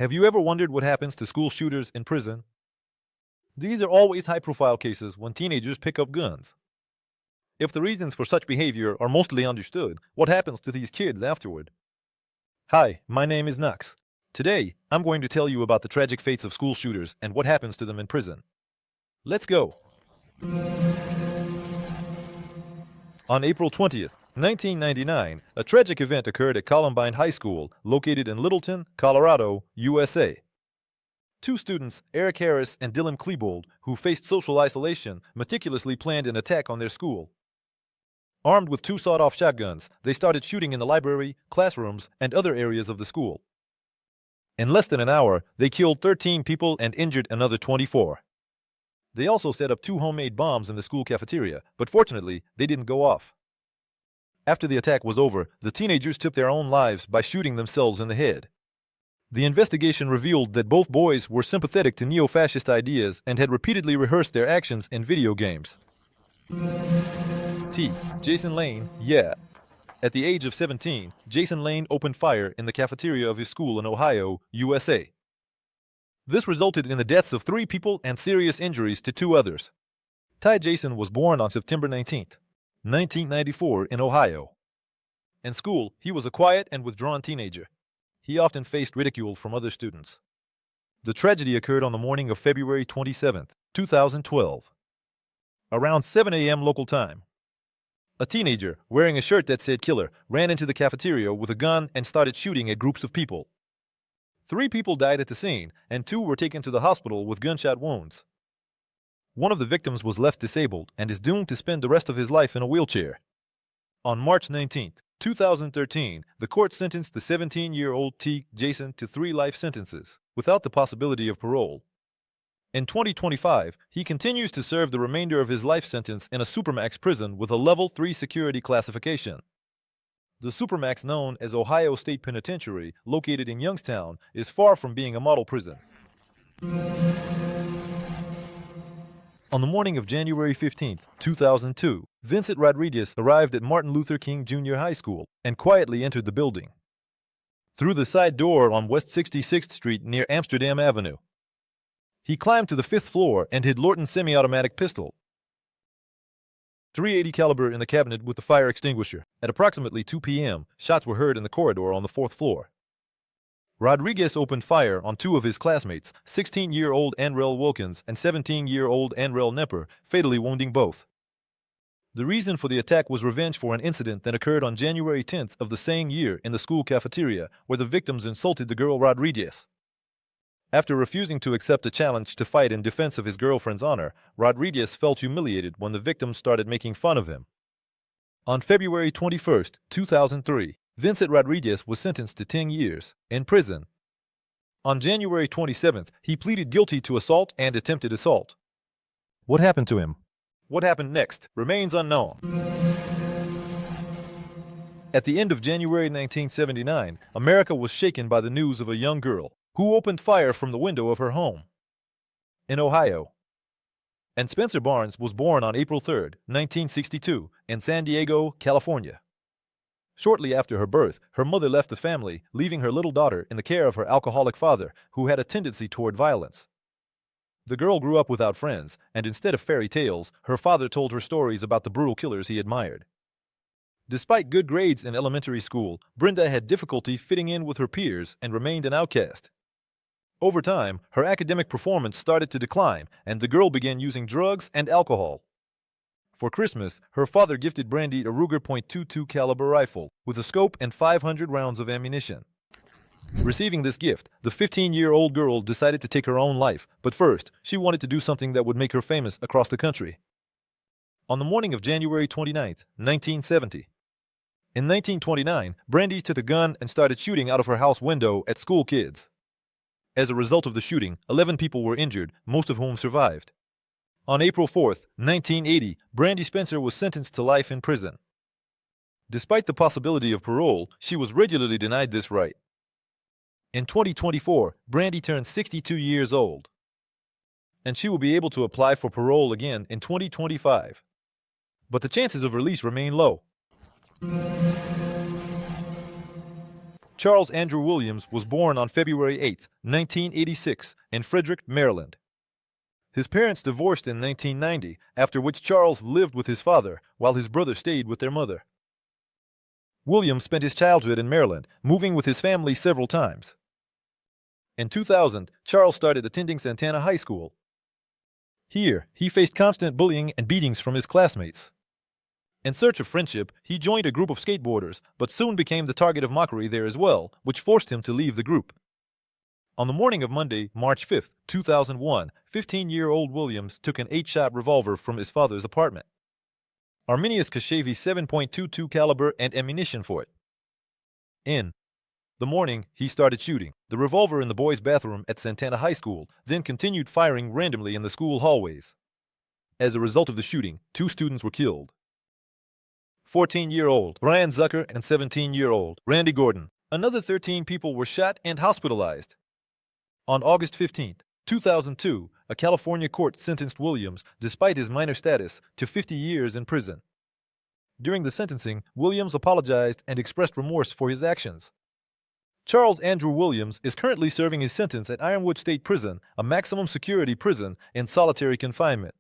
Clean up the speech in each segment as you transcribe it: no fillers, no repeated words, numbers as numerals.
Have you ever wondered what happens to school shooters in prison? These are always high-profile cases when teenagers pick up guns. If the reasons for such behavior are mostly understood, what happens to these kids afterward? Hi, my name is Knox. Today, I'm going to tell you about the tragic fates of school shooters and what happens to them in prison. Let's go. On April 20th, 1999, a tragic event occurred at Columbine High School, located in Littleton, Colorado, USA. Two students, Eric Harris and Dylan Klebold, who faced social isolation, meticulously planned an attack on their school. Armed with two sawed-off shotguns, they started shooting in the library, classrooms, and other areas of the school. In less than an hour, they killed 13 people and injured another 24. They also set up two homemade bombs in the school cafeteria, but fortunately, they didn't go off. After the attack was over, the teenagers took their own lives by shooting themselves in the head. The investigation revealed that both boys were sympathetic to neo-fascist ideas and had repeatedly rehearsed their actions in video games. Jason Lane, yeah. At the age of 17, Jason Lane opened fire in the cafeteria of his school in Ohio, USA. This resulted in the deaths of 3 people and serious injuries to 2 others. Jason was born on September 19th, 1994 in Ohio. In school, he was a quiet and withdrawn teenager. He often faced ridicule from other students. The tragedy occurred on the morning of February 27th, 2012. Around 7 a.m. local time. A teenager, wearing a shirt that said killer, ran into the cafeteria with a gun and started shooting at groups of people. 3 people died at the scene, and 2 were taken to the hospital with gunshot wounds. One of the victims was left disabled and is doomed to spend the rest of his life in a wheelchair. On March 19, 2013, the court sentenced the 17-year-old Jason to 3 life sentences, without the possibility of parole. In 2025, he continues to serve the remainder of his life sentence in a Supermax prison with a Level 3 security classification. The Supermax, known as Ohio State Penitentiary, located in Youngstown, is far from being a model prison. On the morning of January 15, 2002, Vincent Rodriguez arrived at Martin Luther King Jr. High School and quietly entered the building. Through the side door on West 66th Street near Amsterdam Avenue. He climbed to the 5th floor and hid Lorton's semi-automatic pistol, .380 caliber, in the cabinet with the fire extinguisher. At approximately 2 p.m., shots were heard in the corridor on the 4th floor. Rodriguez opened fire on 2 of his classmates, 16-year-old Anrel Wilkins and 17-year-old Anrel Nepper, fatally wounding both. The reason for the attack was revenge for an incident that occurred on January 10th of the same year in the school cafeteria, where the victims insulted the girl Rodriguez. After refusing to accept a challenge to fight in defense of his girlfriend's honor, Rodriguez felt humiliated when the victims started making fun of him. On February 21, 2003, Vincent Rodriguez was sentenced to 10 years in prison. On January 27th, he pleaded guilty to assault and attempted assault. What happened to him? What happened next remains unknown. At the end of January 1979, America was shaken by the news of a young girl who opened fire from the window of her home in Ohio. And Spencer Barnes was born on April 3, 1962, in San Diego, California. Shortly after her birth, her mother left the family, leaving her little daughter in the care of her alcoholic father, who had a tendency toward violence. The girl grew up without friends, and instead of fairy tales, her father told her stories about the brutal killers he admired. Despite good grades in elementary school, Brenda had difficulty fitting in with her peers and remained an outcast. Over time, her academic performance started to decline, and the girl began using drugs and alcohol. For Christmas, her father gifted Brandy a Ruger .22 caliber rifle with a scope and 500 rounds of ammunition. Receiving this gift, the 15-year-old girl decided to take her own life, but first, she wanted to do something that would make her famous across the country. On the morning of January 29, 1970, in 1929, Brandy took a gun and started shooting out of her house window at school kids. As a result of the shooting, 11 people were injured, most of whom survived. On April 4, 1980, Brandy Spencer was sentenced to life in prison. Despite the possibility of parole, she was regularly denied this right. In 2024, Brandy turned 62 years old, and she will be able to apply for parole again in 2025. But the chances of release remain low. Charles Andrew Williams was born on February 8, 1986, in Frederick, Maryland. His parents divorced in 1990, after which Charles lived with his father while his brother stayed with their mother. Williams spent his childhood in Maryland, moving with his family several times. In 2000, Charles started attending Santana High School. Here, he faced constant bullying and beatings from his classmates. In search of friendship, he joined a group of skateboarders, but soon became the target of mockery there as well, which forced him to leave the group. On the morning of Monday, March 5, 2001, 15-year-old Williams took an 8-shot revolver from his father's apartment. Arminius Kashevi 7.22 caliber and ammunition for it. In the morning, he started shooting the revolver in the boys' bathroom at Santana High School, then continued firing randomly in the school hallways. As a result of the shooting, 2 students were killed. 14-year-old Brian Zucker and 17-year-old Randy Gordon. Another 13 people were shot and hospitalized. On August 15, 2002, a California court sentenced Williams, despite his minor status, to 50 years in prison. During the sentencing, Williams apologized and expressed remorse for his actions. Charles Andrew Williams is currently serving his sentence at Ironwood State Prison, a maximum security prison in solitary confinement.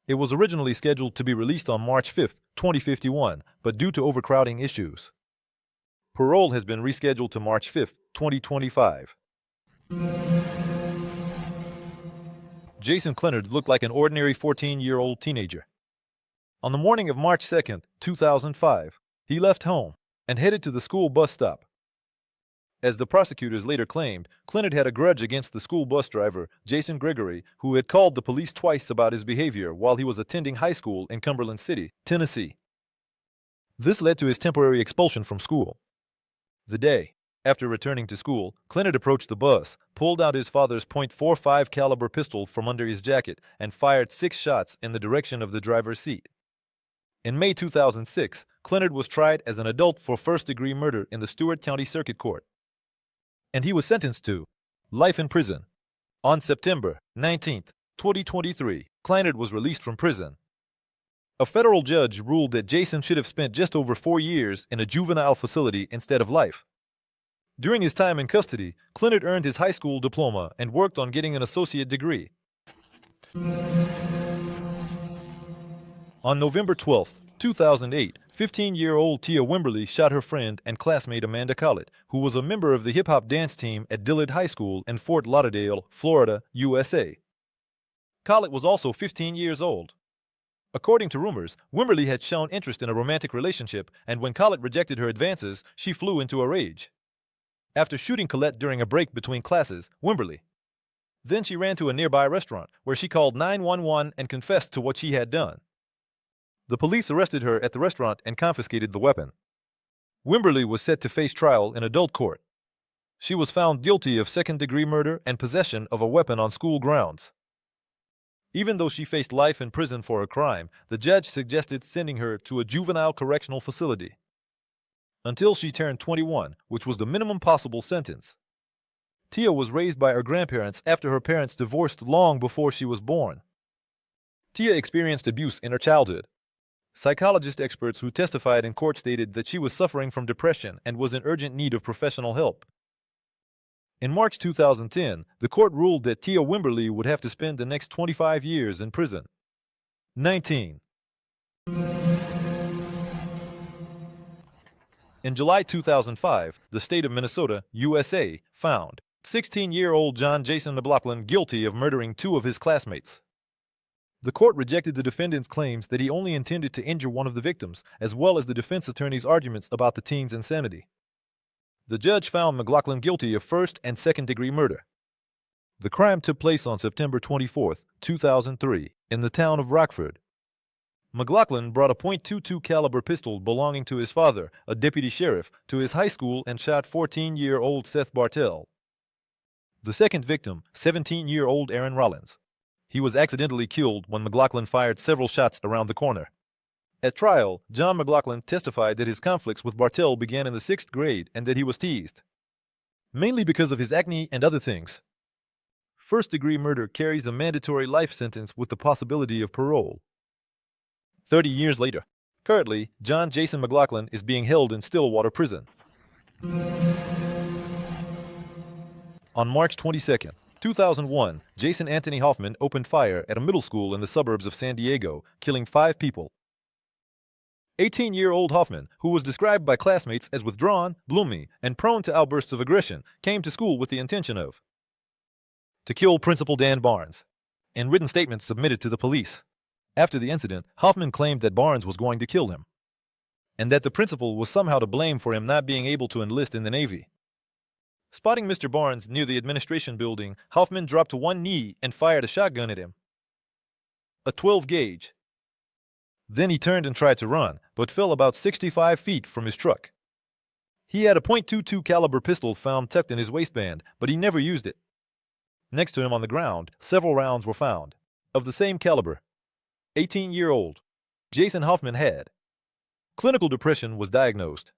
It was originally scheduled to be released on March 5, 2051, but due to overcrowding issues, parole has been rescheduled to March 5, 2025. Jason Clennard looked like an ordinary 14-year-old teenager. On the morning of March 2, 2005, he left home and headed to the school bus stop. As the prosecutors later claimed, Clennard had a grudge against the school bus driver, Jason Gregory, who had called the police twice about his behavior while he was attending high school in Cumberland City, Tennessee. This led to his temporary expulsion from school. The day after returning to school, Clennard approached the bus, pulled out his father's .45 caliber pistol from under his jacket, and fired 6 shots in the direction of the driver's seat. In May 2006, Clennard was tried as an adult for first-degree murder in the Stewart County Circuit Court, and he was sentenced to life in prison. On September 19, 2023, Clennard was released from prison. A federal judge ruled that Jason should have spent just over 4 years in a juvenile facility instead of life. During his time in custody, Clennard earned his high school diploma and worked on getting an associate degree. On November 12, 2008, 15-year-old Tia Wimberly shot her friend and classmate Amanda Collett, who was a member of the hip-hop dance team at Dillard High School in Fort Lauderdale, Florida, USA. Collett was also 15 years old. According to rumors, Wimberly had shown interest in a romantic relationship, and when Collett rejected her advances, she flew into a rage. After shooting Collett during a break between classes, Wimberly. Then she ran to a nearby restaurant, where she called 911 and confessed to what she had done. The police arrested her at the restaurant and confiscated the weapon. Wimberly was set to face trial in adult court. She was found guilty of second-degree murder and possession of a weapon on school grounds. Even though she faced life in prison for her crime, the judge suggested sending her to a juvenile correctional facility until she turned 21, which was the minimum possible sentence. Tia was raised by her grandparents after her parents divorced long before she was born. Tia experienced abuse in her childhood. Psychologist experts who testified in court stated that she was suffering from depression and was in urgent need of professional help. In March 2010, the court ruled that Tia Wimberly would have to spend the next 25 years in prison. 19. In July 2005, the state of Minnesota, USA, found 16-year-old John Jason McLaughlin guilty of murdering 2 of his classmates. The court rejected the defendant's claims that he only intended to injure one of the victims, as well as the defense attorney's arguments about the teen's insanity. The judge found McLaughlin guilty of first- and second-degree murder. The crime took place on September 24, 2003, in the town of Rockford. McLaughlin brought a .22 caliber pistol belonging to his father, a deputy sheriff, to his high school and shot 14-year-old Seth Bartell. The second victim, 17-year-old Aaron Rollins. He was accidentally killed when McLaughlin fired several shots around the corner. At trial, John McLaughlin testified that his conflicts with Bartell began in the 6th grade and that he was teased, mainly because of his acne and other things. First-degree murder carries a mandatory life sentence with the possibility of parole. 30 years later, currently, John Jason McLaughlin is being held in Stillwater Prison. On March 22nd, 2001, Jason Anthony Hoffman opened fire at a middle school in the suburbs of San Diego, killing 5 people. 18-year-old Hoffman, who was described by classmates as withdrawn, gloomy, and prone to outbursts of aggression, came to school with the intention of to kill Principal Dan Barnes. In written statements submitted to the police, after the incident, Hoffman claimed that Barnes was going to kill him, and that the principal was somehow to blame for him not being able to enlist in the Navy. Spotting Mr. Barnes near the administration building, Hoffman dropped to one knee and fired a shotgun at him, a 12-gauge. Then he turned and tried to run, but fell about 65 feet from his truck. He had a .22 caliber pistol found tucked in his waistband, but he never used it. Next to him on the ground, several rounds were found, of the same caliber. 18-year-old Jason Hoffman had clinical depression was diagnosed.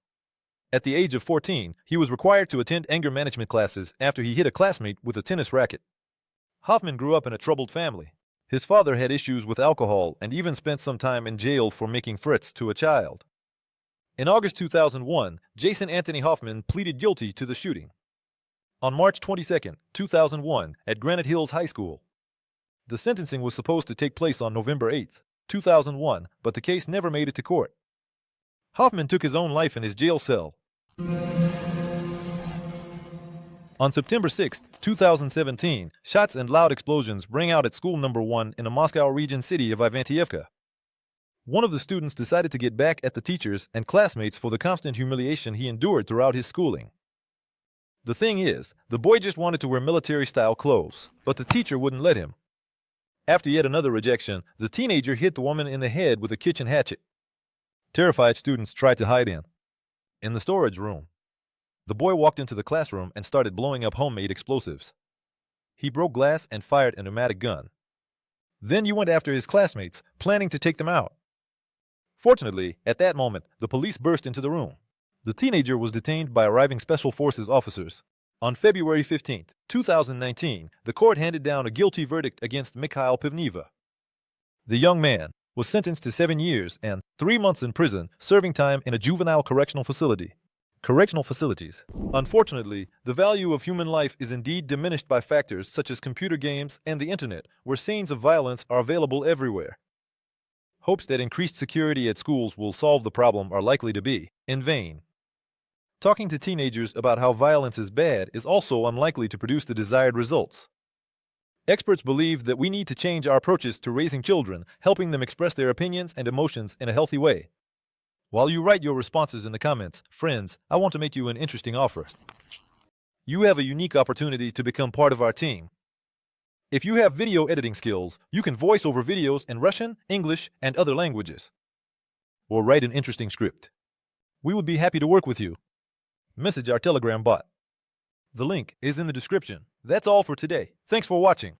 At the age of 14, he was required to attend anger management classes after he hit a classmate with a tennis racket. Hoffman grew up in a troubled family. His father had issues with alcohol and even spent some time in jail for making threats to a child. In August 2001, Jason Anthony Hoffman pleaded guilty to the shooting. On March 22, 2001, at Granite Hills High School. The sentencing was supposed to take place on November 8, 2001, but the case never made it to court. Hoffman took his own life in his jail cell. On September 6, 2017, shots and loud explosions rang out at school number 1 in the Moscow region city of Ivantievka. One of the students decided to get back at the teachers and classmates for the constant humiliation he endured throughout his schooling. The thing is, the boy just wanted to wear military-style clothes, but the teacher wouldn't let him. After yet another rejection, the teenager hit the woman in the head with a kitchen hatchet. Terrified students tried to hide in the storage room. The boy walked into the classroom and started blowing up homemade explosives. He broke glass and fired a pneumatic gun. Then he went after his classmates, planning to take them out. Fortunately, at that moment, the police burst into the room. The teenager was detained by arriving Special Forces officers. On February 15, 2019, the court handed down a guilty verdict against Mikhail Pivneva. The young man was sentenced to 7 years and 3 months in prison, serving time in a juvenile correctional facilities. Unfortunately, the value of human life is indeed diminished by factors such as computer games and the internet, where scenes of violence are available everywhere. Hopes that increased security at schools will solve the problem are likely to be in vain. Talking to teenagers about how violence is bad is also unlikely to produce the desired results. Experts believe that we need to change our approaches to raising children, helping them express their opinions and emotions in a healthy way. While you write your responses in the comments, friends, I want to make you an interesting offer. You have a unique opportunity to become part of our team. If you have video editing skills, you can voice over videos in Russian, English, and other languages. Or write an interesting script. We would be happy to work with you. Message our Telegram bot. The link is in the description. That's all for today. Thanks for watching.